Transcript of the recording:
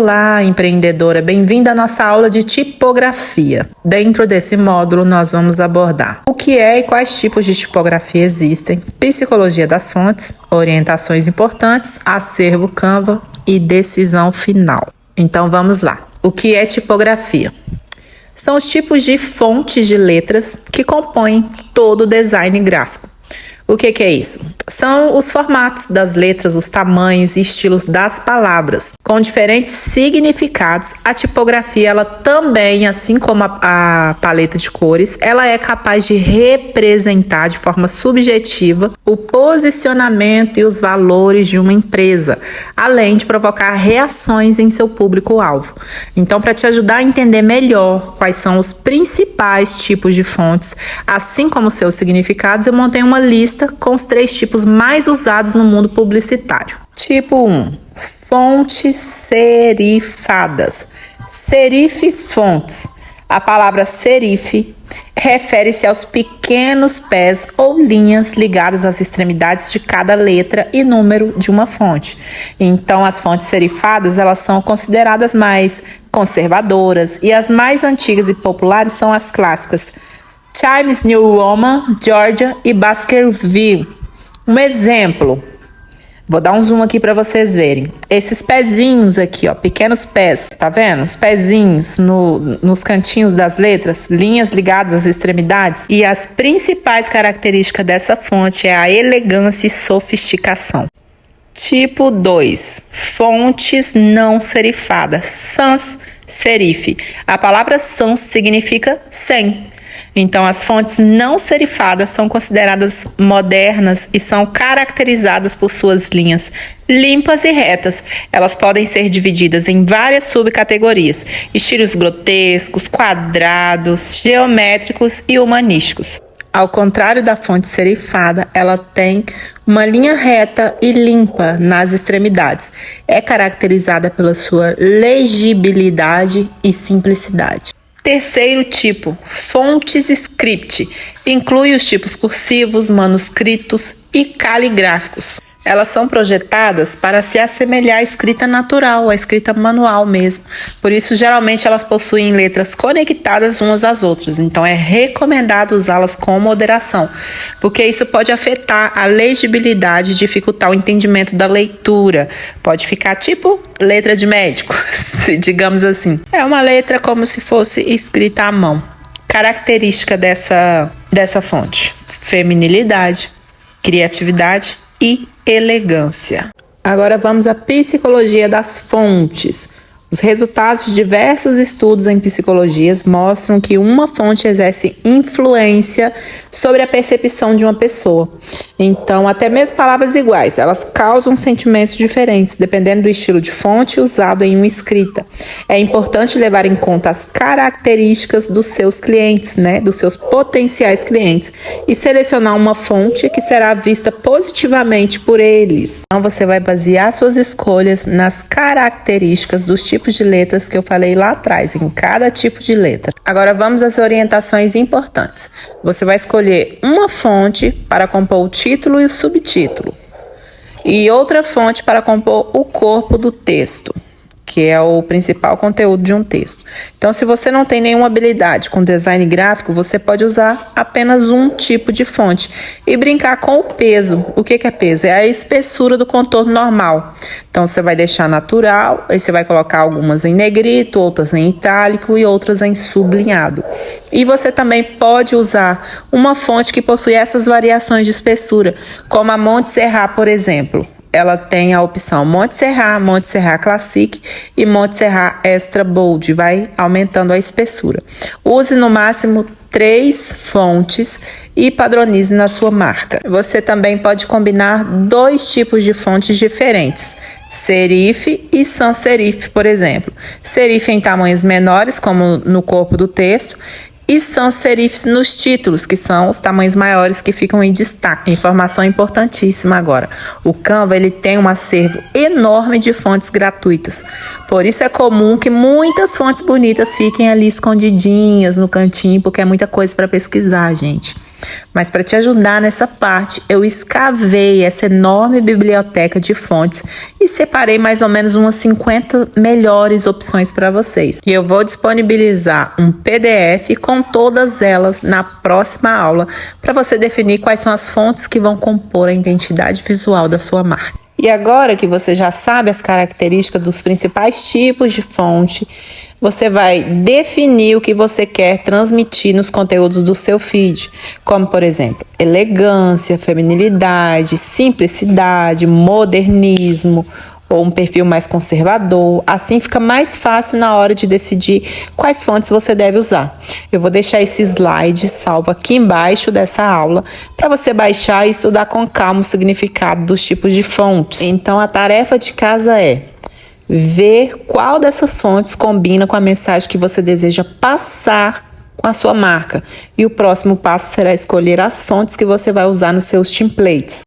Olá, empreendedora! Bem-vinda à nossa aula de tipografia. Dentro desse módulo, nós vamos abordar o que é e quais tipos de tipografia existem, psicologia das fontes, orientações importantes, acervo Canva e decisão final. Então, vamos lá. O que é tipografia? São os tipos de fontes de letras que compõem todo o design gráfico. O que é isso? São os formatos das letras, os tamanhos e estilos das palavras. Com diferentes significados, a tipografia, ela também, assim como a paleta de cores, ela é capaz de representar de forma subjetiva o posicionamento e os valores de uma empresa, além de provocar reações em seu público-alvo. Então, para te ajudar a entender melhor quais são os principais tipos de fontes, assim como seus significados, eu montei uma lista com os 3 tipos mais usados no mundo publicitário. Tipo 1, fontes serifadas. Serif fontes. A palavra serif refere-se aos pequenos pés ou linhas ligados às extremidades de cada letra e número de uma fonte. Então, as fontes serifadas, elas são consideradas mais conservadoras, e as mais antigas e populares são as clássicas Times New Roman, Georgia e Baskerville. Um exemplo, vou dar um zoom aqui para vocês verem. Esses pezinhos aqui, ó, pequenos pés, tá vendo? Os pezinhos nos cantinhos das letras, linhas ligadas às extremidades. E as principais características dessa fonte é a elegância e sofisticação. Tipo 2, fontes não serifadas, sans serif. A palavra sans significa sem. Então, as fontes não serifadas são consideradas modernas e são caracterizadas por suas linhas limpas e retas. Elas podem ser divididas em várias subcategorias: estilos grotescos, quadrados, geométricos e humanísticos. Ao contrário da fonte serifada, ela tem uma linha reta e limpa nas extremidades. É caracterizada pela sua legibilidade e simplicidade. Terceiro tipo, fontes script. Inclui os tipos cursivos, manuscritos e caligráficos. Elas são projetadas para se assemelhar à escrita natural, à escrita manual mesmo. Por isso, geralmente, elas possuem letras conectadas umas às outras. Então, é recomendado usá-las com moderação, porque isso pode afetar a legibilidade e dificultar o entendimento da leitura. Pode ficar tipo letra de médico, digamos assim. É uma letra como se fosse escrita à mão. Característica dessa fonte: feminilidade, criatividade e elegância. Agora vamos à psicologia das fontes. Os resultados de diversos estudos em psicologias mostram que uma fonte exerce influência sobre a percepção de uma pessoa. Então, até mesmo palavras iguais, elas causam sentimentos diferentes, dependendo do estilo de fonte usado em uma escrita. É importante levar em conta as características dos seus clientes, dos seus potenciais clientes, e selecionar uma fonte que será vista positivamente por eles. Então, você vai basear suas escolhas nas características dos tipos de letras que eu falei lá atrás, em cada tipo de letra. Agora vamos às orientações importantes. Você vai escolher uma fonte para compor o título e o subtítulo, e outra fonte para compor o corpo do texto, que é o principal conteúdo de um texto. Então, se você não tem nenhuma habilidade com design gráfico, você pode usar apenas um tipo de fonte e brincar com o peso. O que é peso? É a espessura do contorno normal. Então, você vai deixar natural, aí você vai colocar algumas em negrito, outras em itálico e outras em sublinhado. E você também pode usar uma fonte que possui essas variações de espessura, como a Montserrat, por exemplo. Ela tem a opção Montserrat Classic e Montserrat Extra Bold, vai aumentando a espessura. Use no máximo 3 fontes e padronize na sua marca. Você também pode combinar 2 tipos de fontes diferentes: serif e sans serif, por exemplo. Serif em tamanhos menores, como no corpo do texto, e sans serifs nos títulos, que são os tamanhos maiores que ficam em destaque. Informação importantíssima agora: o Canva, ele tem um acervo enorme de fontes gratuitas. Por isso é comum que muitas fontes bonitas fiquem ali escondidinhas no cantinho, porque é muita coisa para pesquisar, gente. Mas para te ajudar nessa parte, eu escavei essa enorme biblioteca de fontes e separei mais ou menos umas 50 melhores opções para vocês. E eu vou disponibilizar um PDF com todas elas na próxima aula para você definir quais são as fontes que vão compor a identidade visual da sua marca. E agora que você já sabe as características dos principais tipos de fonte, você vai definir o que você quer transmitir nos conteúdos do seu feed, como, por exemplo, elegância, feminilidade, simplicidade, modernismo, ou um perfil mais conservador. Assim fica mais fácil na hora de decidir quais fontes você deve usar. Eu vou deixar esse slide salvo aqui embaixo dessa aula para você baixar e estudar com calma o significado dos tipos de fontes. Então a tarefa de casa é ver qual dessas fontes combina com a mensagem que você deseja passar com a sua marca. E o próximo passo será escolher as fontes que você vai usar nos seus templates.